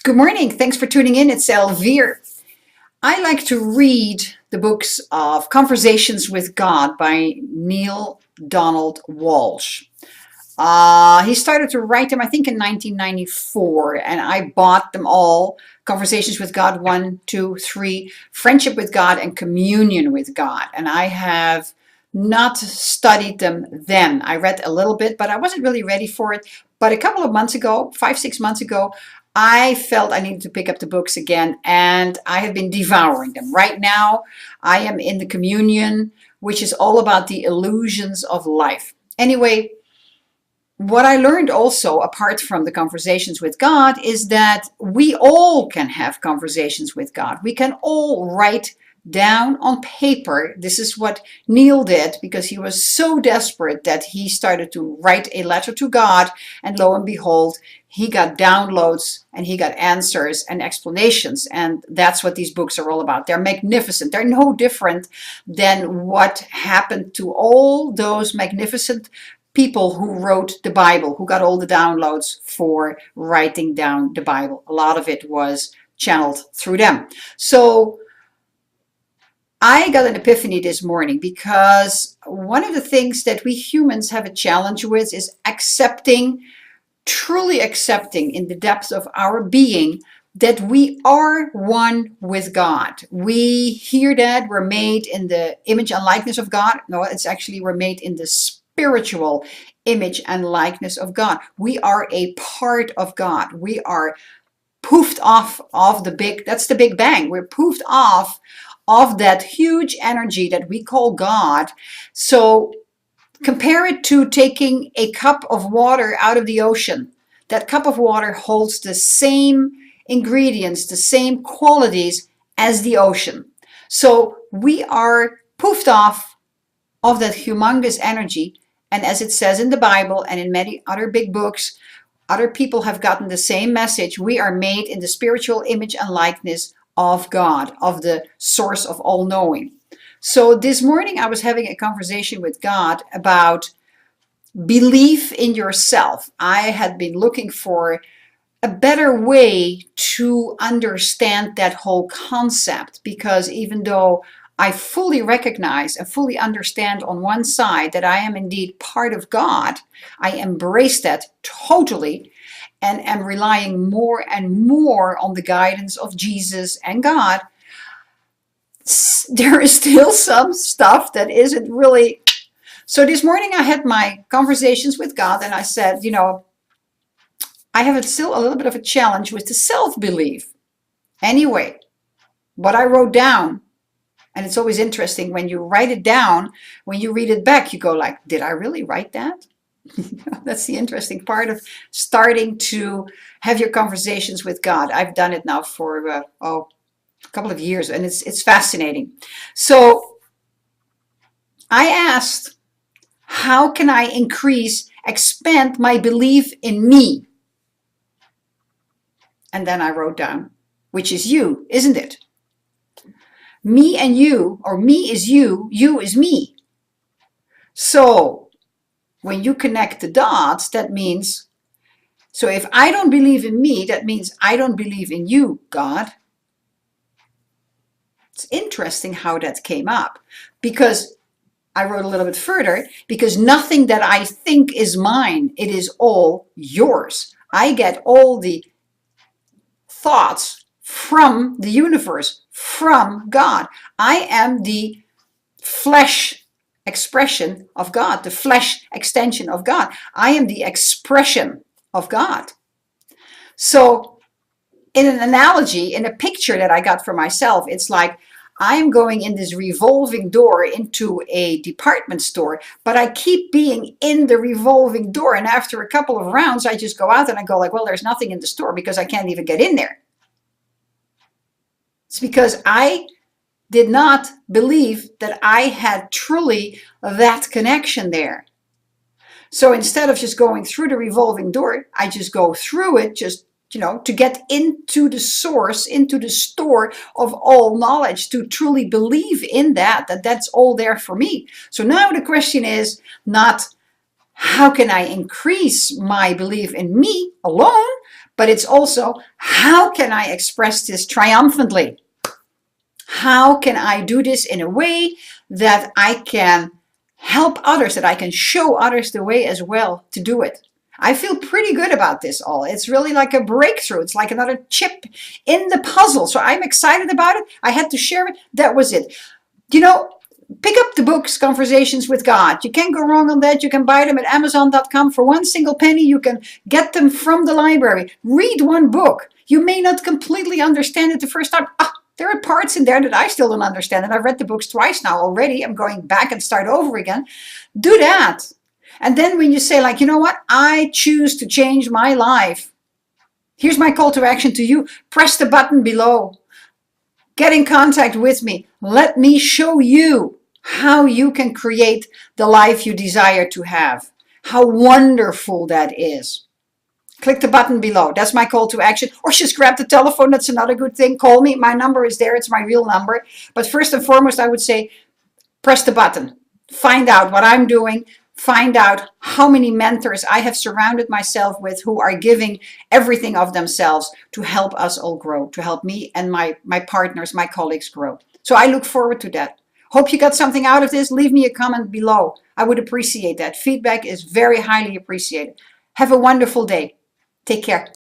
Good morning. Thanks for tuning in. It's Elvire. I like to read the books of Conversations with God by Neale Donald Walsch. He started to write them, I think, in 1994, and I bought them all. Conversations with God 1, 2, 3, Friendship with God, and Communion with God. And I have not studied them then. I read a little bit, but I wasn't really ready for it. But a couple of months ago, 5, 6 months ago, I felt I needed to pick up the books again, and I have been devouring them. Right now, I am in the Communion, which is all about the illusions of life. Anyway, what I learned also, apart from the conversations with God, is that we all can have conversations with God. We can all write down on paper. This is what Neale did because he was so desperate that he started to write a letter to God, and lo and behold, he got downloads and he got answers and explanations. And that's what these books are all about. They're magnificent. They're no different than what happened to all those magnificent people who wrote the Bible, who got all the downloads for writing down the Bible. A lot of it was channeled through them. So I got an epiphany this morning because one of the things that we humans have a challenge with is truly accepting in the depths of our being that we are one with God. We hear that we're made in the image and likeness of God. No, it's actually we're made in the spiritual image and likeness of God. We are a part of God. We are poofed off of that's the Big Bang. We're poofed off of that huge energy that we call God. So compare it to taking a cup of water out of the ocean. That cup of water holds the same ingredients, the same qualities as the ocean. So we are poofed off of that humongous energy. And as it says in the Bible and in many other big books, other people have gotten the same message. We are made in the spiritual image and likeness of God, of the source of all knowing. So this morning I was having a conversation with God about belief in yourself. I had been looking for a better way to understand that whole concept, because even though I fully recognize and fully understand on one side that I am indeed part of God, I embrace that totally and am relying more and more on the guidance of Jesus and God. There is still some stuff that isn't really. So this morning I had my conversations with God and I said, I have still a little bit of a challenge with the self-belief. Anyway, what I wrote down, and it's always interesting when you write it down, when you read it back, you go like, did I really write that? That's the interesting part of starting to have your conversations with God. I've done it now for a couple of years, and it's fascinating. So I asked, how can I expand my belief in me? And then I wrote down, which is you, isn't it? Me and you, or me is you is me. So when you connect the dots, that means, so if I don't believe in me, that means I don't believe in you, God. It's interesting how that came up, because I wrote a little bit further, because nothing that I think is mine, it is all yours. I get all the thoughts from the universe, from God. I am the flesh expression of God, the flesh extension of God. I am the expression of God. So in an analogy, in a picture that I got for myself, it's like I'm going in this revolving door into a department store, but I keep being in the revolving door. And after a couple of rounds, I just go out and I go like, well, there's nothing in the store because I can't even get in there. It's because I did not believe that I had truly that connection there. So instead of just going through the revolving door, I just go through it just, to get into the source, into the store of all knowledge, to truly believe in that's all there for me. So now the question is not how can I increase my belief in me alone, but it's also, how can I express this triumphantly? How can I do this in a way that I can help others, that I can show others the way as well to do it? I feel pretty good about this all. It's really like a breakthrough. It's like another chip in the puzzle. So I'm excited about it. I had to share it. That was it. You know, pick up the books, Conversations with God. You can't go wrong on that. You can buy them at Amazon.com for one single penny. You can get them from the library. Read one book. You may not completely understand it the first time. There are parts in there that I still don't understand, and I've read the books twice now already. I'm going back and start over again. Do that. And then when you say, like, you know what? I choose to change my life. Here's my call to action to you. Press the button below. Get in contact with me. Let me show you how you can create the life you desire to have. How wonderful that is. Click the button below. That's my call to action. Or just grab the telephone. That's another good thing. Call me. My number is there. It's my real number. But first and foremost, I would say, press the button. Find out what I'm doing. Find out how many mentors I have surrounded myself with who are giving everything of themselves to help us all grow, to help me and my partners, my colleagues grow. So I look forward to that. Hope you got something out of this. Leave me a comment below. I would appreciate that. Feedback is very highly appreciated. Have a wonderful day. Take care.